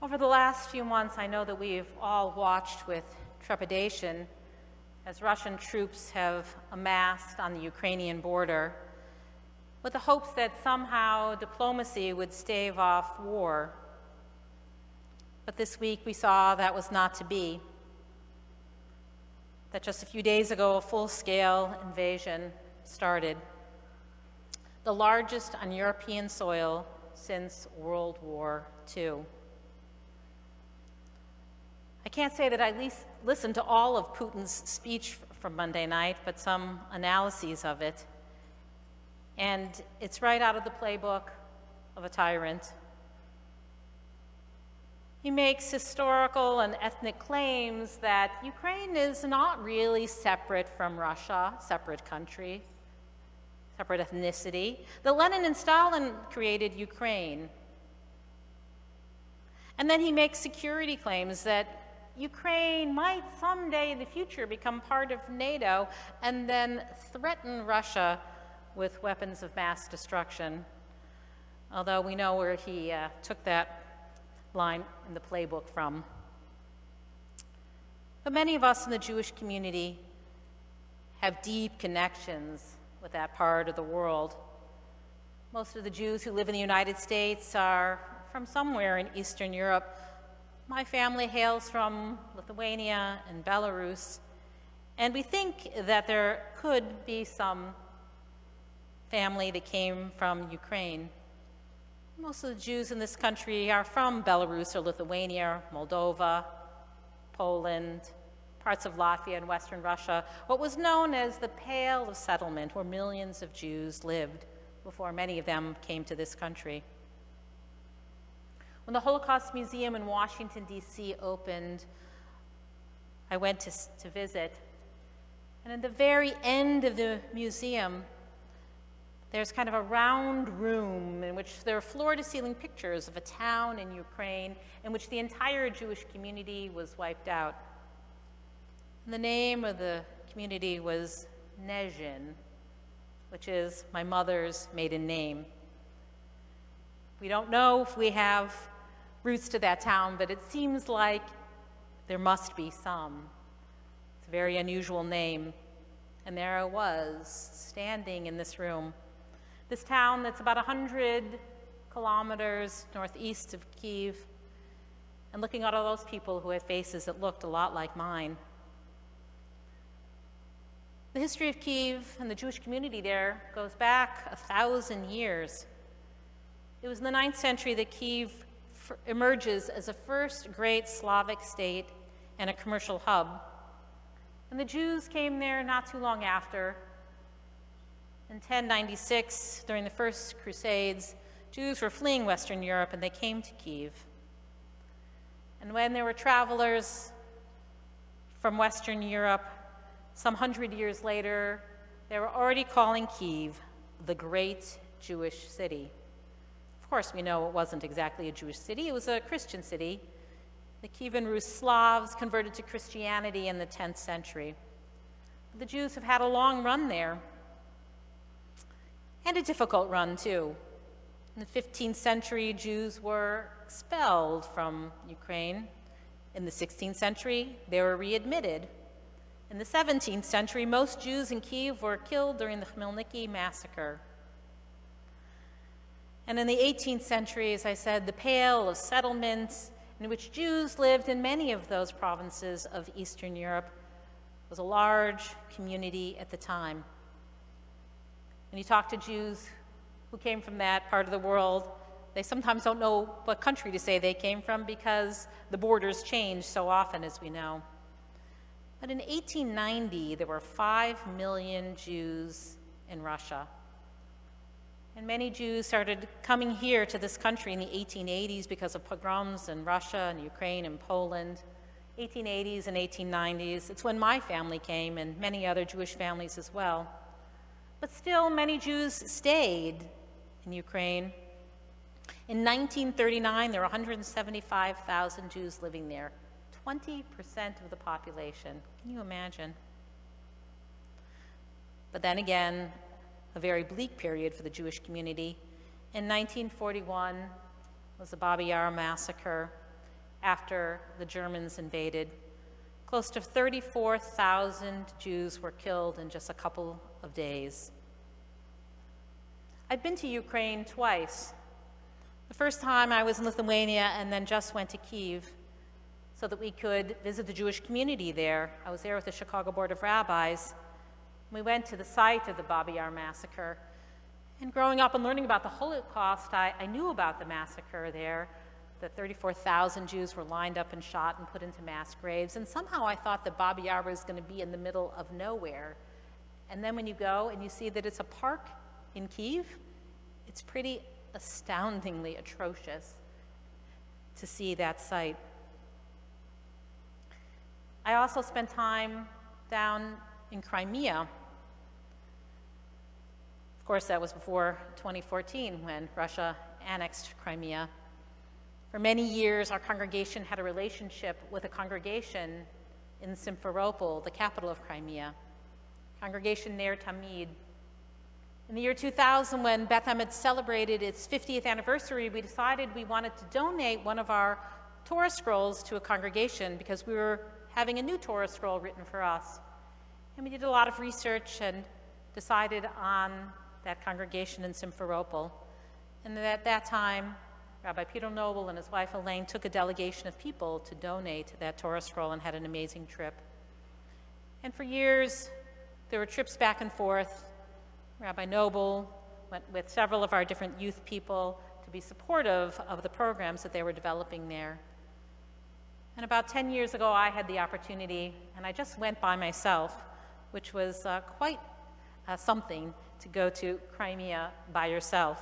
Over the last few months, I know that we've all watched with trepidation as Russian troops have amassed on the Ukrainian border with the hopes that somehow diplomacy would stave off war. But this week we saw that was not to be. That just a few days ago, a full-scale invasion started, the largest on European soil since World War II. I can't say that I listened to all of Putin's speech from Monday night, but some analyses of it. And it's right out of the playbook of a tyrant. He makes historical and ethnic claims that Ukraine is not really separate from Russia, separate country, separate ethnicity, that Lenin and Stalin created Ukraine. And then he makes security claims that Ukraine might someday in the future become part of NATO and then threaten Russia with weapons of mass destruction, although we know where he took that line in the playbook from. But many of us in the Jewish community have deep connections with that part of the world. Most of the Jews who live in the United States are from somewhere in Eastern Europe. My family hails from Lithuania and Belarus, and we think that there could be some family that came from Ukraine. Most of the Jews in this country are from Belarus or Lithuania, Moldova, Poland, parts of Latvia and Western Russia, what was known as the Pale of Settlement, where millions of Jews lived before many of them came to this country. When the Holocaust Museum in Washington, D.C. opened, I went to visit. And at the very end of the museum, there's kind of a round room in which there are floor-to-ceiling pictures of a town in Ukraine in which the entire Jewish community was wiped out. And the name of the community was Nezhin, which is my mother's maiden name. We don't know if we have roots to that town, but it seems like there must be some. It's a very unusual name. And there I was, standing in this room. This town that's about 100 kilometers northeast of Kiev, and looking at all those people who had faces that looked a lot like mine. The history of Kiev and the Jewish community there goes back 1,000 years. It was in the 9th century that Kiev emerges as a first great Slavic state and a commercial hub. And the Jews came there not too long after. In 1096, during the First Crusades, Jews were fleeing Western Europe and they came to Kiev. And when there were travelers from Western Europe, some 100 years later, they were already calling Kiev the Great Jewish City. Of course, we know it wasn't exactly a Jewish city, it was a Christian city. The Kievan Rus Slavs converted to Christianity in the 10th century. The Jews have had a long run there, and a difficult run too. In the 15th century, Jews were expelled from Ukraine. In the 16th century, they were readmitted. In the 17th century, most Jews in Kiev were killed during the Khmelnytsky Massacre. And in the 18th century, as I said, the Pale of Settlement, in which Jews lived in many of those provinces of Eastern Europe, was a large community at the time. When you talk to Jews who came from that part of the world, they sometimes don't know what country to say they came from because the borders change so often, as we know. But in 1890, there were 5 million Jews in Russia. And many Jews started coming here to this country in the 1880s because of pogroms in Russia and Ukraine and Poland. 1880s and 1890s, it's when my family came and many other Jewish families as well. But still, many Jews stayed in Ukraine. In 1939, there were 175,000 Jews living there, 20% of the population. Can you imagine? But then again, a very bleak period for the Jewish community. In 1941 was the Babajira Massacre, after the Germans invaded. Close to 34,000 Jews were killed in just a couple of days. I've been to Ukraine twice. The first time I was in Lithuania and then just went to Kiev so that we could visit the Jewish community there. I was there with the Chicago Board of Rabbis. We went to the site of the Babajira Massacre. And growing up and learning about the Holocaust, I knew about the massacre there, that 34,000 Jews were lined up and shot and put into mass graves. And somehow I thought that Babajira was going to be in the middle of nowhere. And then when you go and you see that it's a park in Kiev, it's pretty astoundingly atrocious to see that site. I also spent time down in Crimea. Of course, that was before 2014 when Russia annexed Crimea. For many years, our congregation had a relationship with a congregation in Simferopol, the capital of Crimea, congregation Ner Tamid. In the year 2000, when Beth Emet celebrated its 50th anniversary, we decided we wanted to donate one of our Torah scrolls to a congregation because we were having a new Torah scroll written for us. And we did a lot of research and decided on that congregation in Simferopol. And at that time, Rabbi Peter Noble and his wife Elaine took a delegation of people to donate that Torah scroll and had an amazing trip. And for years, there were trips back and forth. Rabbi Noble went with several of our different youth people to be supportive of the programs that they were developing there. And about 10 years ago, I had the opportunity, and I just went by myself, which was quite something to go to Crimea by yourself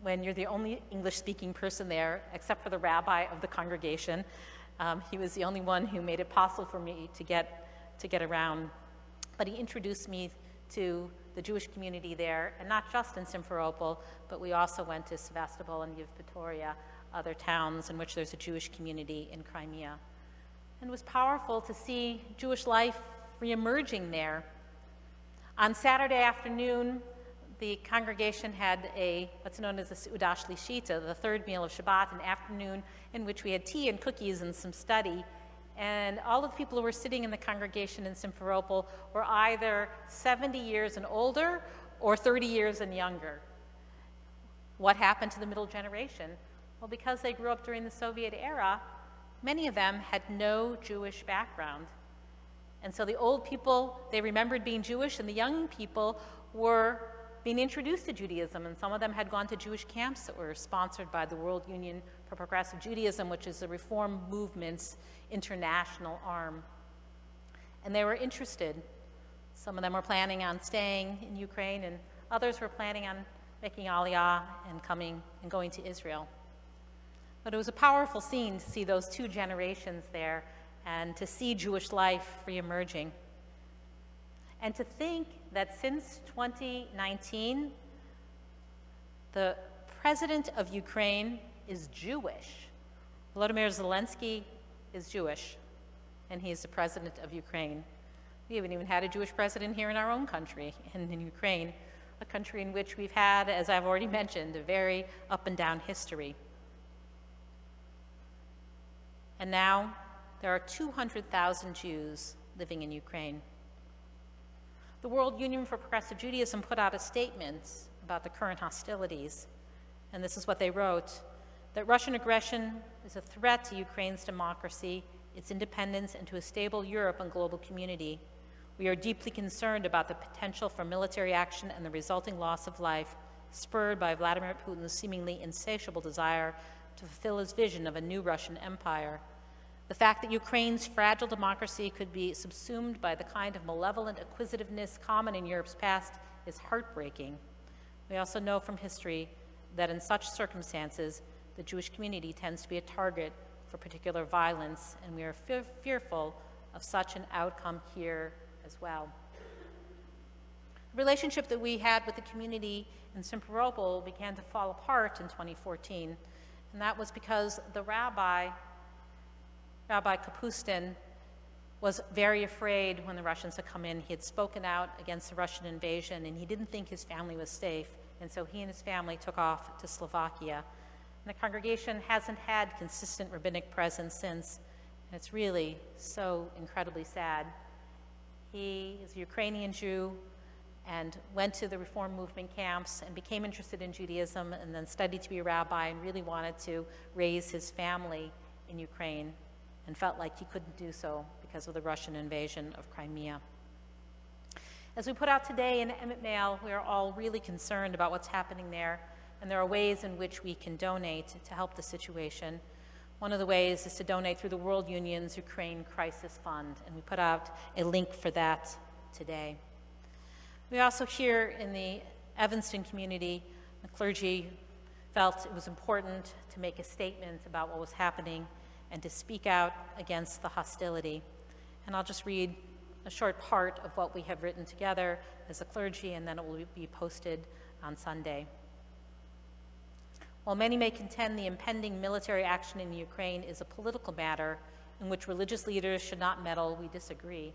when you're the only English-speaking person there, except for the rabbi of the congregation. He was the only one who made it possible for me to get around. But he introduced me to the Jewish community there, and not just in Simferopol, but we also went to Sevastopol and Yevpatoria, other towns in which there's a Jewish community in Crimea. And it was powerful to see Jewish life reemerging there. On Saturday afternoon, the congregation had what's known as a Seudah Shlishita, the third meal of Shabbat, an afternoon in which we had tea and cookies and some study. And all of the people who were sitting in the congregation in Simferopol were either 70 years and older or 30 years and younger. What happened to the middle generation? Well, because they grew up during the Soviet era, many of them had no Jewish background. And so the old people, they remembered being Jewish, and the young people were being introduced to Judaism, and some of them had gone to Jewish camps that were sponsored by the World Union for Progressive Judaism, which is the Reform Movement's international arm. And they were interested. Some of them were planning on staying in Ukraine, and others were planning on making Aliyah and going to Israel. But it was a powerful scene to see those two generations there and to see Jewish life reemerging. And to think that since 2019, the president of Ukraine is Jewish. Volodymyr Zelensky is Jewish, and he is the president of Ukraine. We haven't even had a Jewish president here in our own country, in Ukraine, a country in which we've had, as I've already mentioned, a very up and down history. And now there are 200,000 Jews living in Ukraine. The World Union for Progressive Judaism put out a statement about the current hostilities, and this is what they wrote: that Russian aggression is a threat to Ukraine's democracy, its independence, and to a stable Europe and global community. We are deeply concerned about the potential for military action and the resulting loss of life, spurred by Vladimir Putin's seemingly insatiable desire to fulfill his vision of a new Russian empire. The fact that Ukraine's fragile democracy could be subsumed by the kind of malevolent acquisitiveness common in Europe's past is heartbreaking. We also know from history that in such circumstances, the Jewish community tends to be a target for particular violence, and we are fearful of such an outcome here as well. The relationship that we had with the community in Simferopol began to fall apart in 2014, and that was because the Rabbi Kapustin, was very afraid when the Russians had come in. He had spoken out against the Russian invasion, and he didn't think his family was safe, and so he and his family took off to Slovakia. And the congregation hasn't had consistent rabbinic presence since, and it's really so incredibly sad. He is a Ukrainian Jew and went to the Reform movement camps and became interested in Judaism and then studied to be a rabbi and really wanted to raise his family in Ukraine and felt like he couldn't do so because of the Russian invasion of Crimea. As we put out today in Emmett Mail, we are all really concerned about what's happening there, and there are ways in which we can donate to help the situation. One of the ways is to donate through the World Union's Ukraine Crisis Fund, and we put out a link for that today. We also here in the Evanston community, the clergy felt it was important to make a statement about what was happening and to speak out against the hostility. And I'll just read a short part of what we have written together as a clergy, and then it will be posted on Sunday. While many may contend the impending military action in Ukraine is a political matter in which religious leaders should not meddle, we disagree.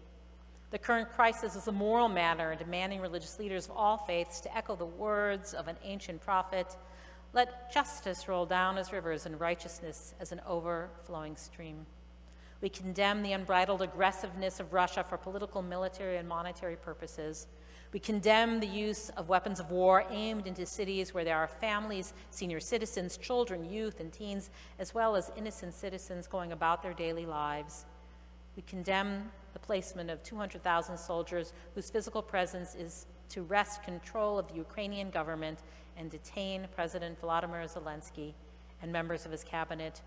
The current crisis is a moral matter, demanding religious leaders of all faiths to echo the words of an ancient prophet, "Let justice roll down as rivers and righteousness as an overflowing stream." We condemn the unbridled aggressiveness of Russia for political, military, and monetary purposes. We condemn the use of weapons of war aimed into cities where there are families, senior citizens, children, youth, and teens, as well as innocent citizens going about their daily lives. We condemn the placement of 200,000 soldiers whose physical presence is to wrest control of the Ukrainian government and detain President Volodymyr Zelensky and members of his cabinet.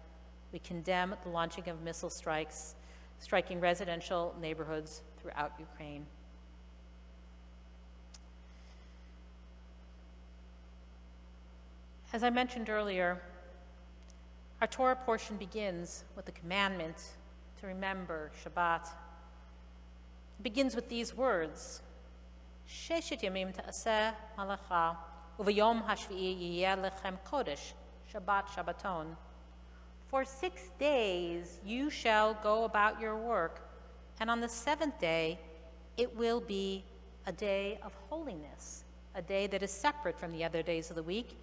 We condemn the launching of missile strikes, striking residential neighborhoods throughout Ukraine. As I mentioned earlier, our Torah portion begins with the commandment to remember Shabbat. It begins with these words, "Sheshet yamim ta'aseh malacha, uvayom hashvi'i yiyeh lechem kodesh, Shabbat Shabbaton." For 6 days you shall go about your work, and on the seventh day it will be a day of holiness, a day that is separate from the other days of the week.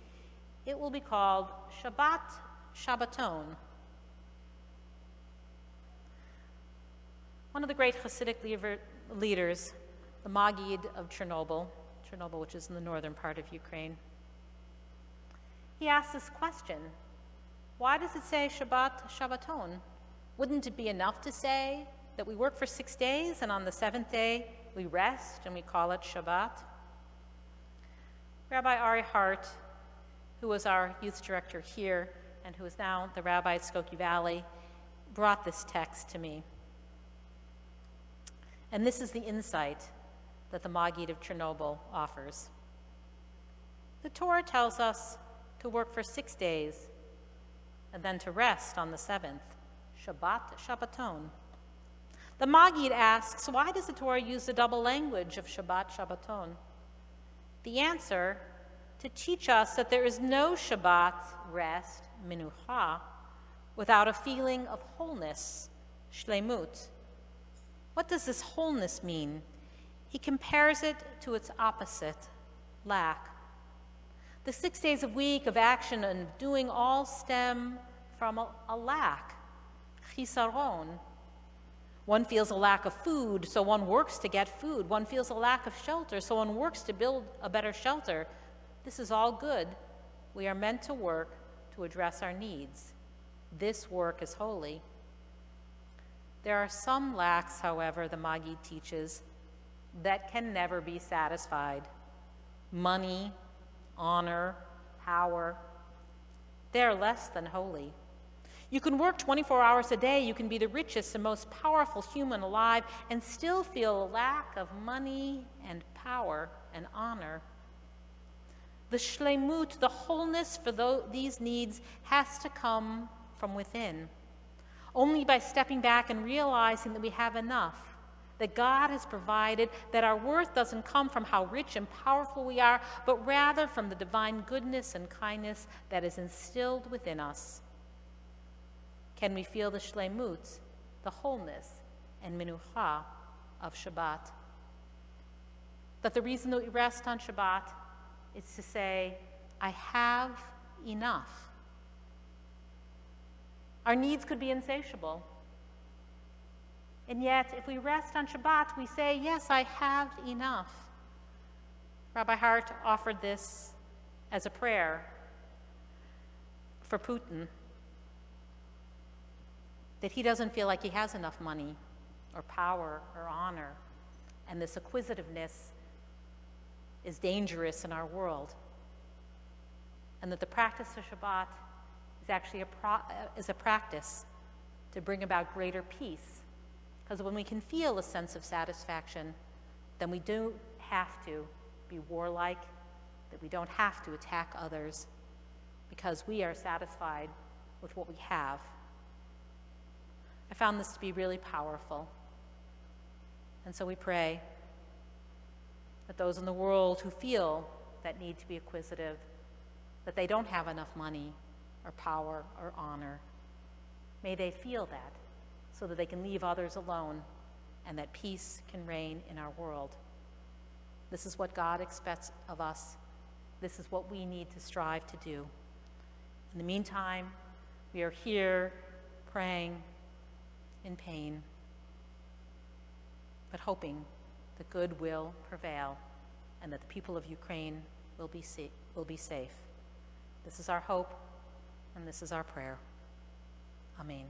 It will be called Shabbat Shabbaton. One of the great Hasidic leaders, the Maggid of Chernobyl, which is in the northern part of Ukraine, he asked this question: why does it say Shabbat Shabbaton? Wouldn't it be enough to say that we work for 6 days and on the seventh day we rest and we call it Shabbat? Rabbi Ari Hart, who was our youth director here and who is now the rabbi at Skokie Valley, brought this text to me. And this is the insight that the Maggid of Chernobyl offers. The Torah tells us to work for 6 days and then to rest on the seventh, Shabbat Shabbaton. The Maggid asks, why does the Torah use the double language of Shabbat Shabbaton? The answer, to teach us that there is no Shabbat, rest, menucha, without a feeling of wholeness, shlemut. What does this wholeness mean? He compares it to its opposite, lack. The 6 days a week of action and doing all stem from a lack, chisaron. One feels a lack of food, so one works to get food. One feels a lack of shelter, so one works to build a better shelter. This is all good. We are meant to work to address our needs. This work is holy. There are some lacks, however, the Maggid teaches, that can never be satisfied. Money, honor, power, they're less than holy. You can work 24 hours a day, you can be the richest and most powerful human alive, and still feel a lack of money and power and honor. The shlemut, the wholeness for these needs, has to come from within. Only by stepping back and realizing that we have enough, that God has provided, that our worth doesn't come from how rich and powerful we are, but rather from the divine goodness and kindness that is instilled within us. Can we feel the shlemut, the wholeness, and menucha of Shabbat? That the reason that we rest on Shabbat is to say, I have enough. Our needs could be insatiable. And yet, if we rest on Shabbat, we say, yes, I have enough. Rabbi Hart offered this as a prayer for Putin, that he doesn't feel like he has enough money or power or honor, and this acquisitiveness is dangerous in our world, and that the practice of Shabbat is actually a practice to bring about greater peace, because when we can feel a sense of satisfaction, then we don't have to be warlike, that we don't have to attack others, because we are satisfied with what we have. I found this to be really powerful. And so we pray that those in the world who feel that need to be acquisitive, that they don't have enough money or power or honor, may they feel that so that they can leave others alone and that peace can reign in our world. This is what God expects of us. This is what we need to strive to do. In the meantime, we are here praying in pain, but hoping that good will prevail and that the people of Ukraine will be safe. This is our hope, and this is our prayer. Amen.